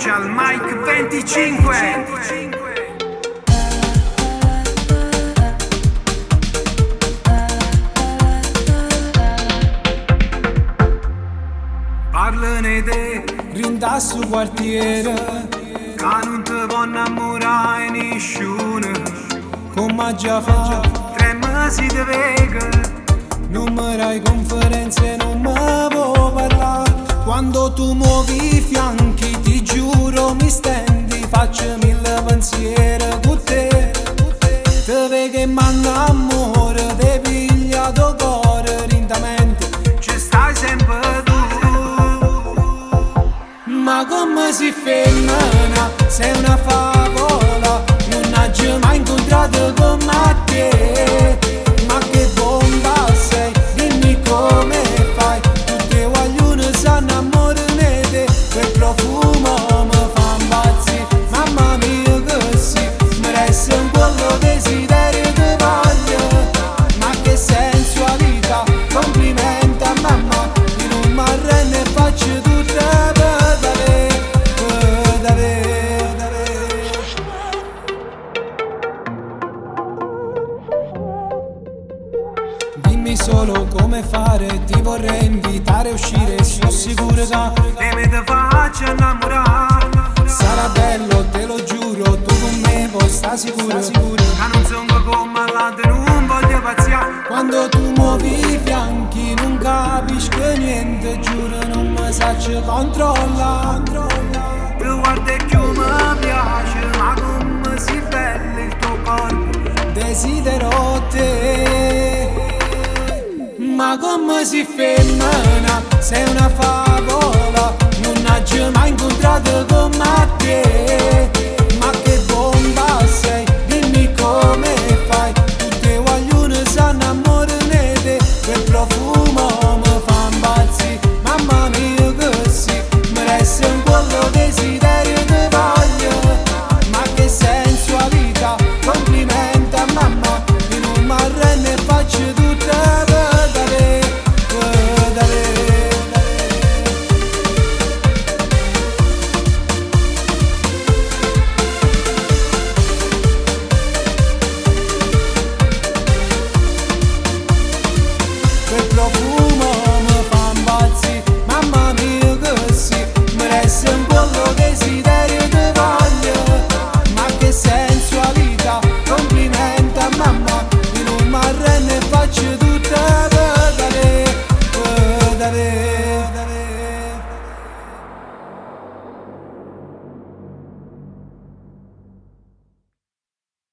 Social Mike 25. Parlane te, Rinda su quartiere, che non ti può innamorare nessuno. come già fa, 3 mesi di vega, numerai conferenze, non mi può parlare. Quando tu muovi i fianchi, ti giuro mi stendi, faccio 1000 pensieri con te. Te vedi che manca amore, te piglia tuo cuore, rintamente. ci stai sempre tu. Ma come si femmina, sei una favola, non ho mai incontrato come te. Ma che bomba sei, dimmi come fai, tutte guaglione sanno amore di te. Quel profumo mi fa impazzire, mamma mia che sì, mi resta un po' di desiderio che voglio. Ma che sensualità, complimenti a mamma, io non mi arrendo e faccio tutto per te. Dimmi solo come fare, ti vorrei invitare a uscire, sono sicuro che E mi te faccio innamorare, sarà bello, te lo giuro, tu con me puoi sta sicuro. che non sono come l'altro, non voglio pazziare. Quando tu muovi i fianchi non capisco niente, giuro non mi saccio controlla. Ti guardo e più mi piace, ma come si bello il tuo corpo. Desidero te. Ma come si femmina, sei una favola, non ho mai incontrato come te. Ma che bomba sei, dimmi come fai, tutte guaglione sanno amore di te. Quel profumo